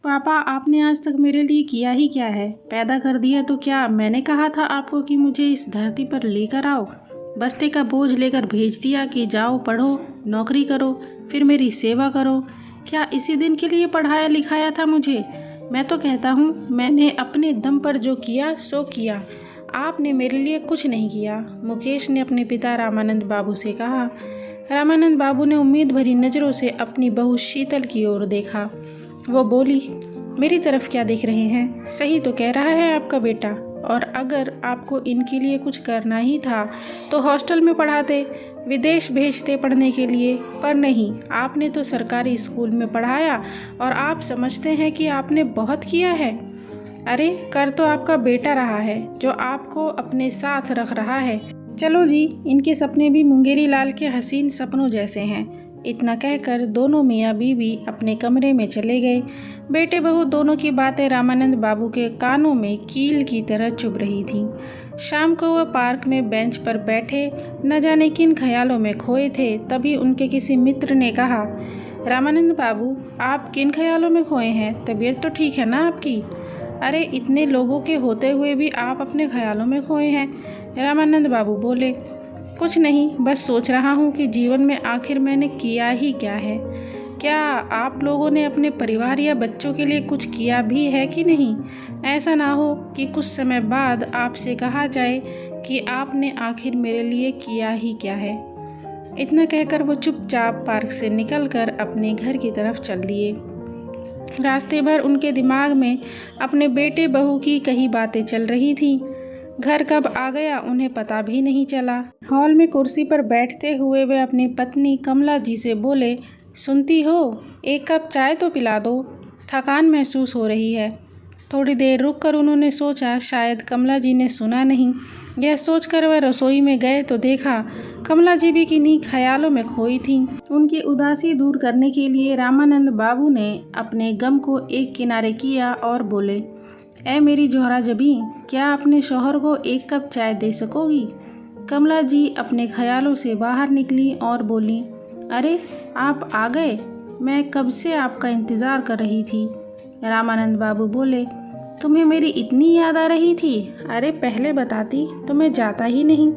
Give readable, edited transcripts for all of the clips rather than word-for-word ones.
पापा, आपने आज तक मेरे लिए किया ही क्या है? पैदा कर दिया तो क्या मैंने कहा था आपको कि मुझे इस धरती पर लेकर आओ? बस्ते का बोझ लेकर भेज दिया कि जाओ पढ़ो, नौकरी करो, फिर मेरी सेवा करो। क्या इसी दिन के लिए पढ़ाया लिखाया था मुझे? मैं तो कहता हूँ मैंने अपने दम पर जो किया सो किया। आपने मेरे लिए कुछ नहीं किया। मुकेश ने अपने पिता रामानंद बाबू से कहा। रामानंद बाबू ने उम्मीद भरी नज़रों से अपनी बहू शीतल की ओर देखा। वो बोली, मेरी तरफ क्या देख रहे हैं? सही तो कह रहा है आपका बेटा। और अगर आपको इनके लिए कुछ करना ही था तो हॉस्टल में पढ़ाते, विदेश भेजते पढ़ने के लिए। पर नहीं, आपने तो सरकारी स्कूल में पढ़ाया और आप समझते हैं कि आपने बहुत किया है। अरे कर तो आपका बेटा रहा है जो आपको अपने साथ रख रहा है। चलो जी, इनके सपने भी मुंगेरी लाल के हसीन सपनों जैसे हैं। इतना कहकर दोनों मियाँ बीवी अपने कमरे में चले गए। बेटे बहू दोनों की बातें रामानंद बाबू के कानों में कील की तरह चुभ रही थीं। शाम को वह पार्क में बेंच पर बैठे न जाने किन ख्यालों में खोए थे। तभी उनके किसी मित्र ने कहा, रामानंद बाबू, आप किन ख्यालों में खोए हैं? तबीयत तो ठीक है ना आपकी? अरे इतने लोगों के होते हुए भी आप अपने ख्यालों में खोए हैं। रामानंद बाबू बोले, कुछ नहीं, बस सोच रहा हूँ कि जीवन में आखिर मैंने किया ही क्या है। क्या आप लोगों ने अपने परिवार या बच्चों के लिए कुछ किया भी है कि नहीं? ऐसा ना हो कि कुछ समय बाद आपसे कहा जाए कि आपने आखिर मेरे लिए किया ही क्या है। इतना कहकर वो चुपचाप पार्क से निकलकर अपने घर की तरफ चल दिए। रास्ते भर उनके दिमाग में अपने बेटे बहू की कई बातें चल रही थीं। घर कब आ गया उन्हें पता भी नहीं चला। हॉल में कुर्सी पर बैठते हुए वे अपनी पत्नी कमला जी से बोले, सुनती हो, एक कप चाय तो पिला दो, थकान महसूस हो रही है। थोड़ी देर रुककर उन्होंने सोचा शायद कमला जी ने सुना नहीं। यह सोचकर वह रसोई में गए तो देखा कमला जी भी किन्हीं ख्यालों में खोई थीं। उनकी उदासी दूर करने के लिए रामानंद बाबू ने अपने गम को एक किनारे किया और बोले, ऐ मेरी जोहरा जबी, क्या अपने शौहर को एक कप चाय दे सकोगी? कमला जी अपने ख्यालों से बाहर निकली और बोली, अरे आप आ गए, मैं कब से आपका इंतज़ार कर रही थी। रामानंद बाबू बोले, तुम्हें मेरी इतनी याद आ रही थी? अरे पहले बताती तो मैं जाता ही नहीं।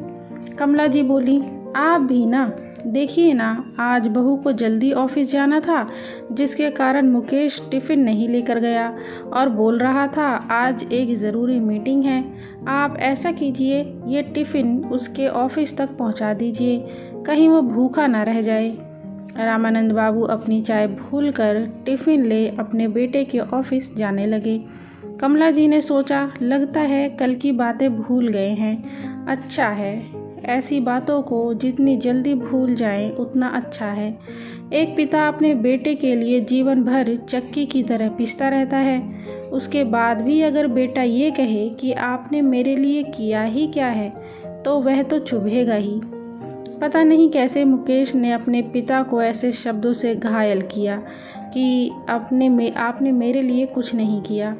कमला जी बोली, आप भी ना, देखिए ना, आज बहू को जल्दी ऑफिस जाना था जिसके कारण मुकेश टिफ़िन नहीं लेकर गया और बोल रहा था आज एक ज़रूरी मीटिंग है। आप ऐसा कीजिए, ये टिफ़िन उसके ऑफिस तक पहुंचा दीजिए, कहीं वो भूखा ना रह जाए। रामानंद बाबू अपनी चाय भूलकर टिफ़िन ले अपने बेटे के ऑफिस जाने लगे। कमला जी ने सोचा, लगता है कल की बातें भूल गए हैं। अच्छा है, ऐसी बातों को जितनी जल्दी भूल जाएं उतना अच्छा है। एक पिता अपने बेटे के लिए जीवन भर चक्की की तरह पिसता रहता है, उसके बाद भी अगर बेटा ये कहे कि आपने मेरे लिए किया ही क्या है तो वह तो चुभेगा ही। पता नहीं कैसे मुकेश ने अपने पिता को ऐसे शब्दों से घायल किया कि आपने मेरे लिए कुछ नहीं किया।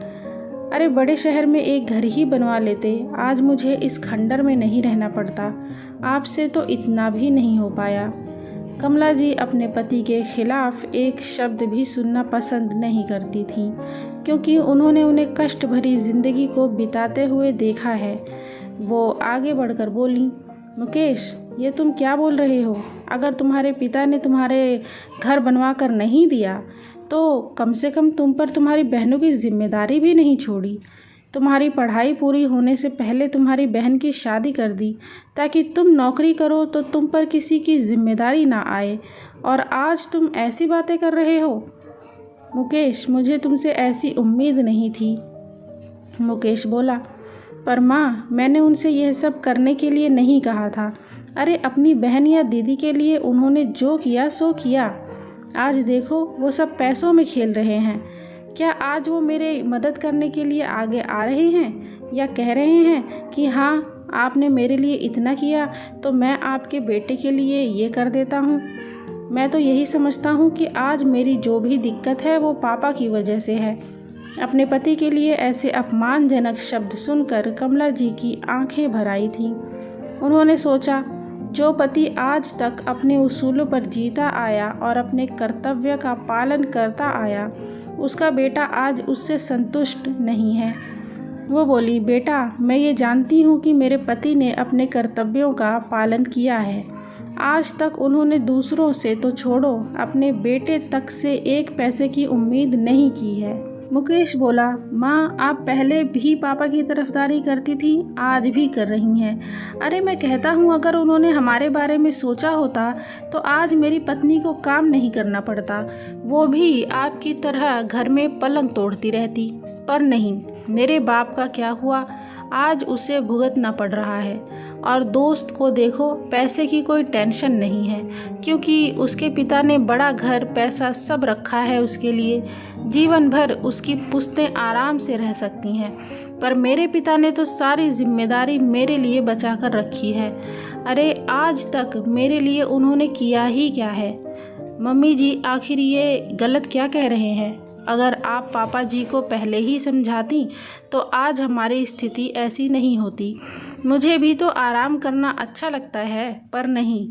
अरे बड़े शहर में एक घर ही बनवा लेते, आज मुझे इस खंडर में नहीं रहना पड़ता। आपसे तो इतना भी नहीं हो पाया। कमला जी अपने पति के खिलाफ एक शब्द भी सुनना पसंद नहीं करती थीं, क्योंकि उन्होंने उन्हें कष्ट भरी जिंदगी को बिताते हुए देखा है। वो आगे बढ़कर बोली, मुकेश, ये तुम क्या बोल रहे हो? अगर तुम्हारे पिता ने तुम्हारे घर बनवा कर नहीं दिया तो कम से कम तुम पर तुम्हारी बहनों की जिम्मेदारी भी नहीं छोड़ी। तुम्हारी पढ़ाई पूरी होने से पहले तुम्हारी बहन की शादी कर दी ताकि तुम नौकरी करो तो तुम पर किसी की जिम्मेदारी ना आए, और आज तुम ऐसी बातें कर रहे हो। मुकेश, मुझे तुमसे ऐसी उम्मीद नहीं थी। मुकेश बोला, पर माँ, मैंने उनसे यह सब करने के लिए नहीं कहा था। अरे अपनी बहन या दीदी के लिए उन्होंने जो किया सो किया। आज देखो वो सब पैसों में खेल रहे हैं। क्या आज वो मेरे मदद करने के लिए आगे आ रहे हैं या कह रहे हैं कि हाँ, आपने मेरे लिए इतना किया तो मैं आपके बेटे के लिए ये कर देता हूँ। मैं तो यही समझता हूँ कि आज मेरी जो भी दिक्कत है वो पापा की वजह से है। अपने पति के लिए ऐसे अपमानजनक शब्द सुनकर कमला जी की आंखें भर आई थीं। उन्होंने सोचा, जो पति आज तक अपने उसूलों पर जीता आया और अपने कर्तव्य का पालन करता आया, उसका बेटा आज उससे संतुष्ट नहीं है। वो बोली, बेटा मैं ये जानती हूँ कि मेरे पति ने अपने कर्तव्यों का पालन किया है। आज तक उन्होंने दूसरों से तो छोड़ो, अपने बेटे तक से 1 पैसे की उम्मीद नहीं की है। मुकेश बोला, माँ आप पहले भी पापा की तरफदारी करती थी, आज भी कर रही हैं। अरे मैं कहता हूँ अगर उन्होंने हमारे बारे में सोचा होता तो आज मेरी पत्नी को काम नहीं करना पड़ता, वो भी आपकी तरह घर में पलंग तोड़ती रहती। पर नहीं, मेरे बाप का क्या हुआ, आज उसे भुगतना पड़ रहा है। और दोस्त को देखो, पैसे की कोई टेंशन नहीं है, क्योंकि उसके पिता ने बड़ा घर पैसा सब रखा है उसके लिए। जीवन भर उसकी पुश्तें आराम से रह सकती हैं। पर मेरे पिता ने तो सारी जिम्मेदारी मेरे लिए बचा कर रखी है। अरे आज तक मेरे लिए उन्होंने किया ही क्या है। मम्मी जी आखिर ये गलत क्या कह रहे हैं? अगर आप पापा जी को पहले ही समझाती तो आज हमारी स्थिति ऐसी नहीं होती। मुझे भी तो आराम करना अच्छा लगता है, पर नहीं।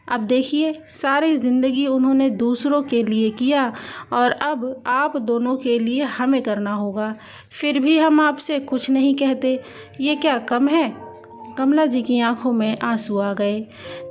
अब देखिए, सारी ज़िंदगी उन्होंने दूसरों के लिए किया और अब आप दोनों के लिए हमें करना होगा। फिर भी हम आपसे कुछ नहीं कहते, ये क्या कम है? कमला जी की आंखों में आंसू आ गए।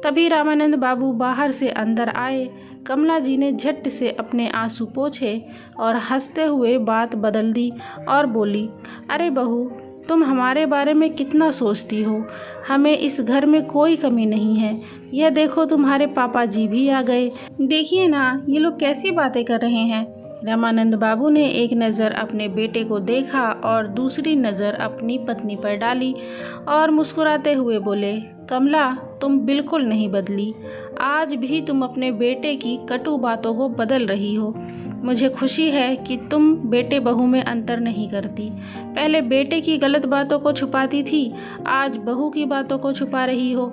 तभी रामानंद बाबू बाहर से अंदर आए। कमला जी ने झट से अपने आंसू पोंछे और हंसते हुए बात बदल दी और बोली, अरे बहू, तुम हमारे बारे में कितना सोचती हो। हमें इस घर में कोई कमी नहीं है। यह देखो तुम्हारे पापा जी भी आ गए। देखिए ना, ये लोग कैसी बातें कर रहे हैं। रामानंद बाबू ने एक नज़र अपने बेटे को देखा और दूसरी नज़र अपनी पत्नी पर डाली और मुस्कुराते हुए बोले, कमला तुम बिल्कुल नहीं बदली। आज भी तुम अपने बेटे की कटु बातों को बदल रही हो। मुझे खुशी है कि तुम बेटे बहू में अंतर नहीं करती। पहले बेटे की गलत बातों को छुपाती थी, आज बहू की बातों को छुपा रही हो।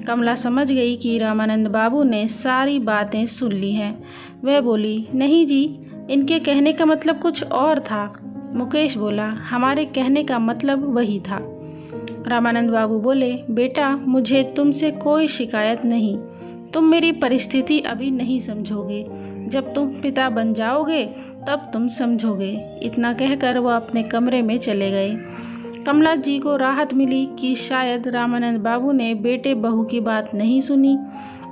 कमला समझ गई कि रामानंद बाबू ने सारी बातें सुन ली हैं। वह बोली, नहीं जी, इनके कहने का मतलब कुछ और था। मुकेश बोला, हमारे कहने का मतलब वही था। रामानंद बाबू बोले, बेटा मुझे तुमसे कोई शिकायत नहीं। तुम मेरी परिस्थिति अभी नहीं समझोगे, जब तुम पिता बन जाओगे तब तुम समझोगे। इतना कहकर वह अपने कमरे में चले गए। कमला जी को राहत मिली कि शायद रामानंद बाबू ने बेटे बहू की बात नहीं सुनी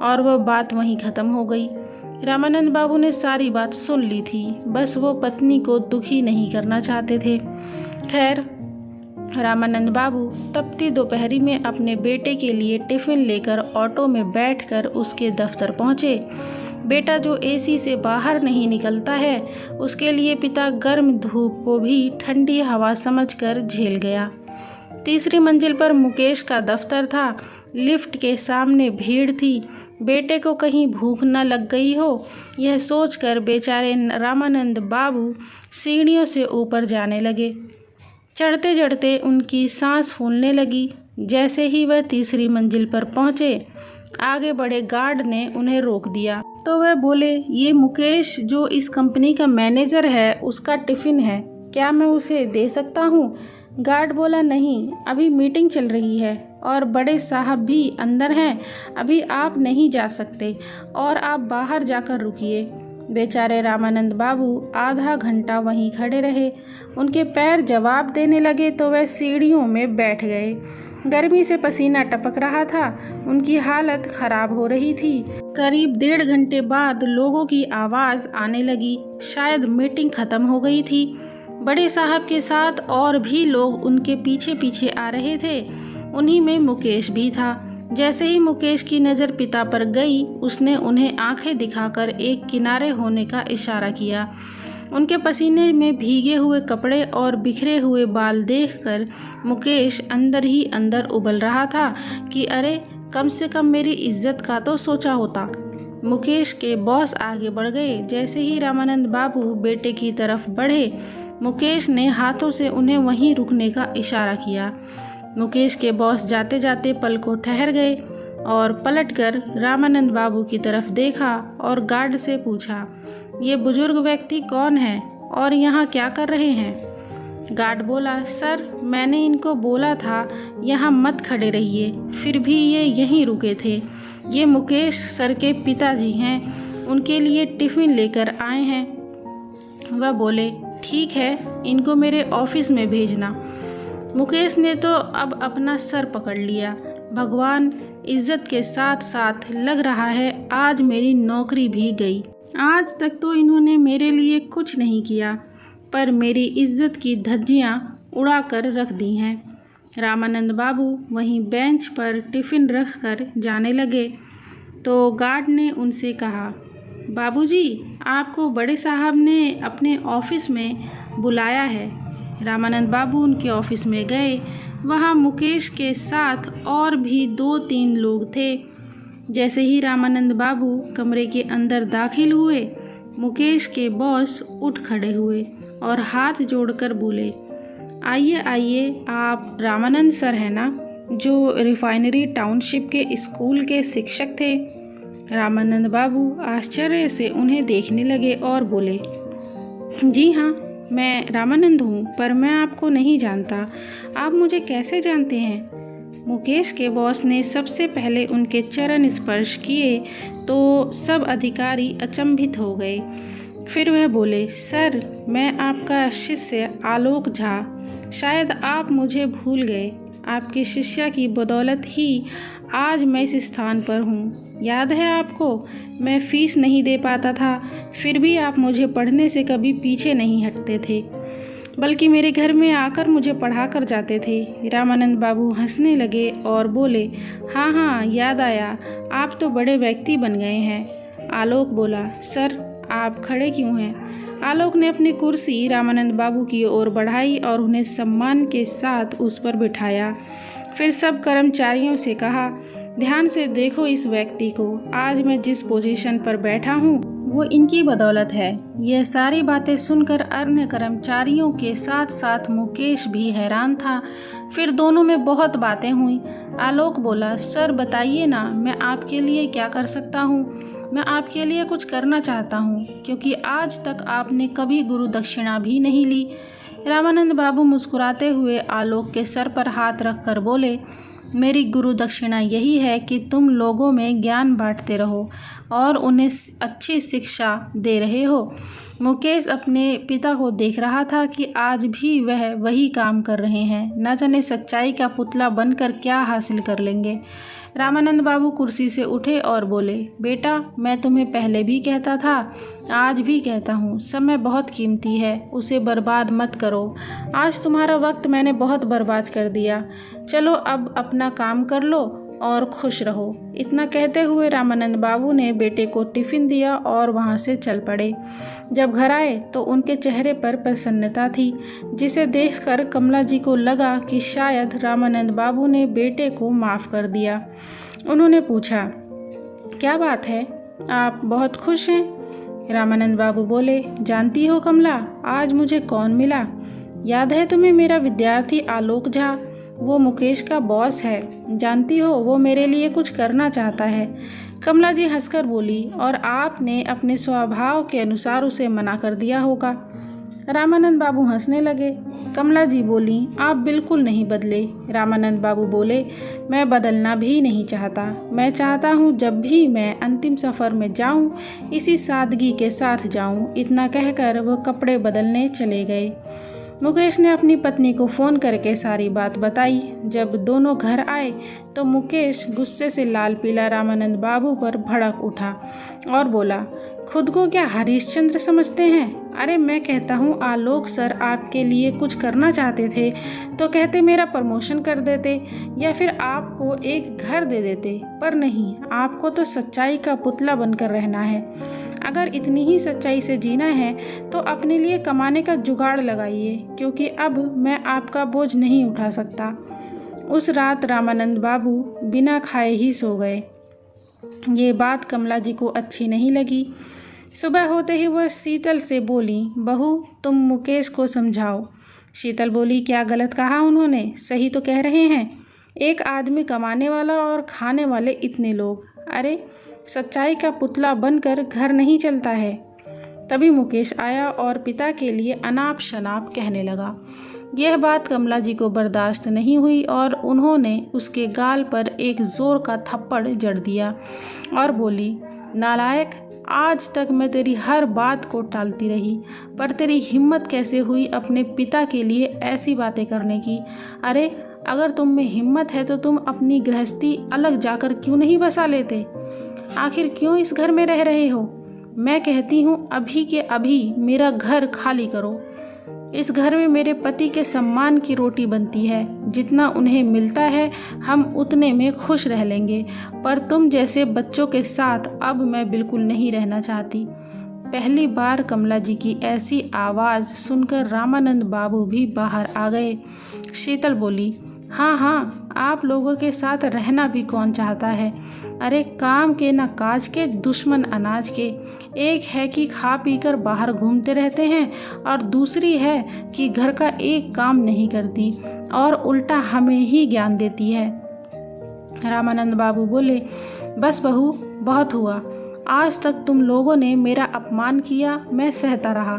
और वह बात वहीं ख़त्म हो गई। रामानंद बाबू ने सारी बात सुन ली थी, बस वो पत्नी को दुखी नहीं करना चाहते थे। खैर, रामानंद बाबू तपती दोपहरी में अपने बेटे के लिए टिफ़िन लेकर ऑटो में बैठकर उसके दफ्तर पहुँचे। बेटा जो एसी से बाहर नहीं निकलता है, उसके लिए पिता गर्म धूप को भी ठंडी हवा समझकर झेल गया। तीसरी मंजिल पर मुकेश का दफ्तर था। लिफ्ट के सामने भीड़ थी। बेटे को कहीं भूख न लग गई हो, यह सोचकर बेचारे रामानंद बाबू सीढ़ियों से ऊपर जाने लगे। चढ़ते चढ़ते उनकी सांस फूलने लगी। जैसे ही वह तीसरी मंजिल पर पहुँचे, आगे बढ़े गार्ड ने उन्हें रोक दिया तो वह बोले, ये मुकेश जो इस कंपनी का मैनेजर है, उसका टिफ़िन है, क्या मैं उसे दे सकता हूँ? गार्ड बोला, नहीं, अभी मीटिंग चल रही है और बड़े साहब भी अंदर हैं, अभी आप नहीं जा सकते और आप बाहर जाकर रुकिए। बेचारे रामानंद बाबू आधा घंटा वहीं खड़े रहे। उनके पैर जवाब देने लगे तो वह सीढ़ियों में बैठ गए। गर्मी से पसीना टपक रहा था, उनकी हालत खराब हो रही थी। करीब 1.5 घंटे बाद लोगों की आवाज़ आने लगी। शायद मीटिंग ख़त्म हो गई थी। बड़े साहब के साथ और भी लोग उनके पीछे पीछे आ रहे थे। उन्हीं में मुकेश भी था। जैसे ही मुकेश की नज़र पिता पर गई, उसने उन्हें आंखें दिखाकर एक किनारे होने का इशारा किया। उनके पसीने में भीगे हुए कपड़े और बिखरे हुए बाल देखकर मुकेश अंदर ही अंदर उबल रहा था कि अरे, कम से कम मेरी इज्जत का तो सोचा होता। मुकेश के बॉस आगे बढ़ गए। जैसे ही रामानंद बाबू बेटे की तरफ बढ़े, मुकेश ने हाथों से उन्हें वहीं रुकने का इशारा किया। मुकेश के बॉस जाते जाते पल को ठहर गए और पलटकर रामानंद बाबू की तरफ देखा और गार्ड से पूछा, ये बुजुर्ग व्यक्ति कौन है और यहाँ क्या कर रहे हैं? गार्ड बोला, सर मैंने इनको बोला था यहाँ मत खड़े रहिए, फिर भी ये यहीं रुके थे। ये मुकेश सर के पिताजी हैं, उनके लिए टिफ़िन लेकर आए हैं। वह बोले, ठीक है, इनको मेरे ऑफिस में भेजना। मुकेश ने तो अब अपना सर पकड़ लिया। भगवान, इज्जत के साथ साथ लग रहा है आज मेरी नौकरी भी गई। आज तक तो इन्होंने मेरे लिए कुछ नहीं किया, पर मेरी इज्जत की धज्जियां उड़ा कर रख दी हैं। रामानंद बाबू वहीं बेंच पर टिफ़िन रख कर जाने लगे तो गार्ड ने उनसे कहा, बाबूजी, आपको बड़े साहब ने अपने ऑफिस में बुलाया है। रामानंद बाबू उनके ऑफिस में गए। वहाँ मुकेश के साथ और भी 2-3 लोग थे। जैसे ही रामानंद बाबू कमरे के अंदर दाखिल हुए, मुकेश के बॉस उठ खड़े हुए और हाथ जोड़कर बोले, आइए आइए, आप रामानंद सर हैं ना, जो रिफाइनरी टाउनशिप के स्कूल के शिक्षक थे। रामानंद बाबू आश्चर्य से उन्हें देखने लगे और बोले, जी हाँ, मैं रामानंद हूँ, पर मैं आपको नहीं जानता। आप मुझे कैसे जानते हैं? मुकेश के बॉस ने सबसे पहले उनके चरण स्पर्श किए तो सब अधिकारी अचंभित हो गए। फिर वह बोले, सर, मैं आपका शिष्य आलोक झा। शायद आप मुझे भूल गए। आपकी शिष्या की बदौलत ही आज मैं इस स्थान पर हूँ। याद है आपको, मैं फीस नहीं दे पाता था, फिर भी आप मुझे पढ़ने से कभी पीछे नहीं हटते थे, बल्कि मेरे घर में आकर मुझे पढ़ा कर जाते थे। रामानंद बाबू हंसने लगे और बोले, हाँ हाँ, याद आया, आप तो बड़े व्यक्ति बन गए हैं। आलोक बोला, सर, आप खड़े क्यों हैं? आलोक ने अपनी कुर्सी रामानंद बाबू की ओर बढ़ाई और उन्हें सम्मान के साथ उस पर बिठाया। फिर सब कर्मचारियों से कहा, ध्यान से देखो इस व्यक्ति को। आज मैं जिस पोजीशन पर बैठा हूँ वो इनकी बदौलत है। यह सारी बातें सुनकर अन्य कर्मचारियों के साथ साथ मुकेश भी हैरान था। फिर दोनों में बहुत बातें हुई। आलोक बोला, सर बताइए ना, मैं आपके लिए क्या कर सकता हूँ? मैं आपके लिए कुछ करना चाहता हूँ, क्योंकि आज तक आपने कभी गुरु दक्षिणा भी नहीं ली। रामानंद बाबू मुस्कुराते हुए आलोक के सर पर हाथ रखकर बोले, मेरी गुरु दक्षिणा यही है कि तुम लोगों में ज्ञान बांटते रहो और उन्हें अच्छी शिक्षा दे रहे हो। मुकेश अपने पिता को देख रहा था कि आज भी वह वही काम कर रहे हैं, न जाने सच्चाई का पुतला बनकर क्या हासिल कर लेंगे। रामानंद बाबू कुर्सी से उठे और बोले, बेटा, मैं तुम्हें पहले भी कहता था, आज भी कहता हूँ, समय बहुत कीमती है, उसे बर्बाद मत करो। आज तुम्हारा वक्त मैंने बहुत बर्बाद कर दिया। चलो अब अपना काम कर लो और खुश रहो। इतना कहते हुए रामानंद बाबू ने बेटे को टिफ़िन दिया और वहाँ से चल पड़े। जब घर आए तो उनके चेहरे पर प्रसन्नता थी, जिसे देखकर कमला जी को लगा कि शायद रामानंद बाबू ने बेटे को माफ़ कर दिया। उन्होंने पूछा, क्या बात है, आप बहुत खुश हैं? रामानंद बाबू बोले, जानती हो कमला, आज मुझे कौन मिला? याद है तुम्हें मेरा विद्यार्थी आलोक झा? वो मुकेश का बॉस है। जानती हो, वो मेरे लिए कुछ करना चाहता है। कमला जी हंसकर बोली, और आपने अपने स्वभाव के अनुसार उसे मना कर दिया होगा। रामानंद बाबू हंसने लगे। कमला जी बोली, आप बिल्कुल नहीं बदले। रामानंद बाबू बोले, मैं बदलना भी नहीं चाहता। मैं चाहता हूँ जब भी मैं अंतिम सफ़र में जाऊँ, इसी सादगी के साथ जाऊँ। इतना कहकर वो कपड़े बदलने चले गए। मुकेश ने अपनी पत्नी को फ़ोन करके सारी बात बताई। जब दोनों घर आए तो मुकेश गुस्से से लाल पीला रामानंद बाबू पर भड़क उठा और बोला, खुद को क्या हरिश्चंद्र समझते हैं? अरे मैं कहता हूँ आलोक सर आपके लिए कुछ करना चाहते थे तो कहते मेरा प्रमोशन कर देते या फिर आपको एक घर दे देते, पर नहीं, आपको तो सच्चाई का पुतला बनकर रहना है। अगर इतनी ही सच्चाई से जीना है तो अपने लिए कमाने का जुगाड़ लगाइए, क्योंकि अब मैं आपका बोझ नहीं उठा सकता। उस रात रामानंद बाबू बिना खाए ही सो गए। ये बात कमला जी को अच्छी नहीं लगी। सुबह होते ही वह शीतल से बोली, बहू, तुम मुकेश को समझाओ। शीतल बोली, क्या गलत कहा उन्होंने? सही तो कह रहे हैं। एक आदमी कमाने वाला और खाने वाले इतने लोग। अरे सच्चाई का पुतला बनकर घर नहीं चलता है। तभी मुकेश आया और पिता के लिए अनाप शनाप कहने लगा। यह बात कमला जी को बर्दाश्त नहीं हुई और उन्होंने उसके गाल पर एक ज़ोर का थप्पड़ जड़ दिया और बोली, नालायक, आज तक मैं तेरी हर बात को टालती रही, पर तेरी हिम्मत कैसे हुई अपने पिता के लिए ऐसी बातें करने की? अरे अगर तुम में हिम्मत है तो तुम अपनी गृहस्थी अलग जाकर क्यों नहीं बसा लेते? आखिर क्यों इस घर में रह रहे हो? मैं कहती हूँ अभी के अभी मेरा घर खाली करो। इस घर में मेरे पति के सम्मान की रोटी बनती है, जितना उन्हें मिलता है हम उतने में खुश रह लेंगे, पर तुम जैसे बच्चों के साथ अब मैं बिल्कुल नहीं रहना चाहती। पहली बार कमला जी की ऐसी आवाज़ सुनकर रामानंद बाबू भी बाहर आ गए। शीतल बोली, हाँ हाँ, आप लोगों के साथ रहना भी कौन चाहता है? अरे काम के न काज के, दुश्मन अनाज के। एक है कि खा पी कर बाहर घूमते रहते हैं और दूसरी है कि घर का एक काम नहीं करती और उल्टा हमें ही ज्ञान देती है। रामानंद बाबू बोले, बस बहू, बहुत हुआ। आज तक तुम लोगों ने मेरा अपमान किया, मैं सहता रहा,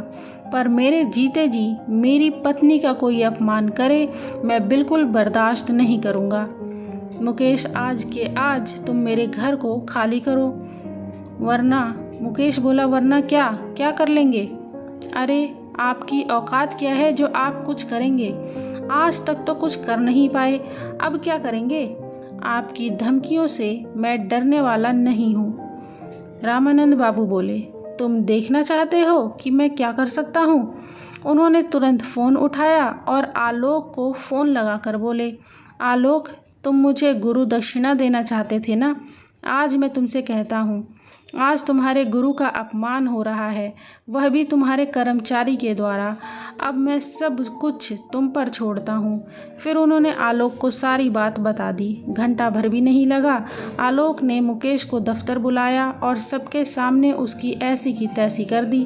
पर मेरे जीते जी मेरी पत्नी का कोई अपमान करे मैं बिल्कुल बर्दाश्त नहीं करूँगा। मुकेश, आज के आज तुम मेरे घर को खाली करो, वरना। मुकेश बोला, वरना क्या? क्या कर लेंगे? अरे आपकी औकात क्या है जो आप कुछ करेंगे? आज तक तो कुछ कर नहीं पाए, अब क्या करेंगे? आपकी धमकियों से मैं डरने वाला नहीं हूँ। रामानंद बाबू बोले, तुम देखना चाहते हो कि मैं क्या कर सकता हूँ? उन्होंने तुरंत फ़ोन उठाया और आलोक को फ़ोन लगाकर बोले, आलोक, तुम मुझे गुरु दक्षिणा देना चाहते थे ना? आज मैं तुमसे कहता हूँ, आज तुम्हारे गुरु का अपमान हो रहा है, वह भी तुम्हारे कर्मचारी के द्वारा। अब मैं सब कुछ तुम पर छोड़ता हूँ। फिर उन्होंने आलोक को सारी बात बता दी। घंटा भर भी नहीं लगा, आलोक ने मुकेश को दफ्तर बुलाया और सबके सामने उसकी ऐसी की तैसी कर दी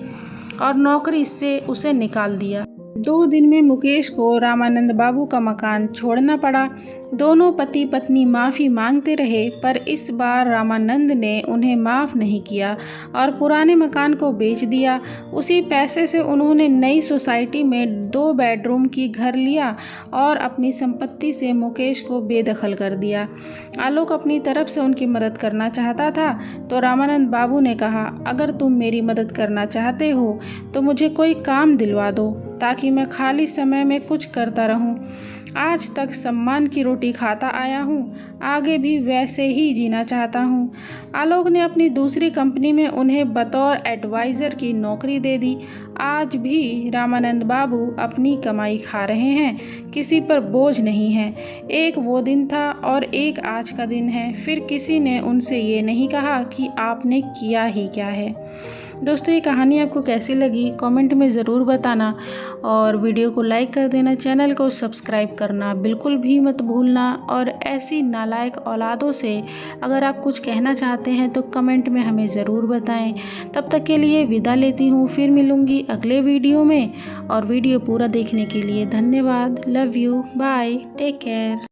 और नौकरी से उसे निकाल दिया। 2 दिन में मुकेश को रामानंद बाबू का मकान छोड़ना पड़ा। दोनों पति पत्नी माफ़ी मांगते रहे, पर इस बार रामानंद ने उन्हें माफ़ नहीं किया और पुराने मकान को बेच दिया। उसी पैसे से उन्होंने नई सोसाइटी में 2 बेडरूम की घर लिया और अपनी संपत्ति से मुकेश को बेदखल कर दिया। आलोक अपनी तरफ से उनकी मदद करना चाहता था, तो रामानंद बाबू ने कहा, अगर तुम मेरी मदद करना चाहते हो तो मुझे कोई काम दिलवा दो, ताकि मैं खाली समय में कुछ करता रहूं। आज तक सम्मान की रोटी खाता आया हूं, आगे भी वैसे ही जीना चाहता हूं। आलोक ने अपनी दूसरी कंपनी में उन्हें बतौर एडवाइज़र की नौकरी दे दी। आज भी रामानंद बाबू अपनी कमाई खा रहे हैं, किसी पर बोझ नहीं है। एक वो दिन था और एक आज का दिन है। फिर किसी ने उनसे ये नहीं कहा कि आपने किया ही क्या है। दोस्तों, ये कहानी आपको कैसी लगी कमेंट में ज़रूर बताना और वीडियो को लाइक कर देना, चैनल को सब्सक्राइब करना बिल्कुल भी मत भूलना। और ऐसी नालायक औलादों से अगर आप कुछ कहना चाहते हैं तो कमेंट में हमें ज़रूर बताएं। तब तक के लिए विदा लेती हूँ, फिर मिलूँगी अगले वीडियो में। और वीडियो पूरा देखने के लिए धन्यवाद। Love you, bye, take care.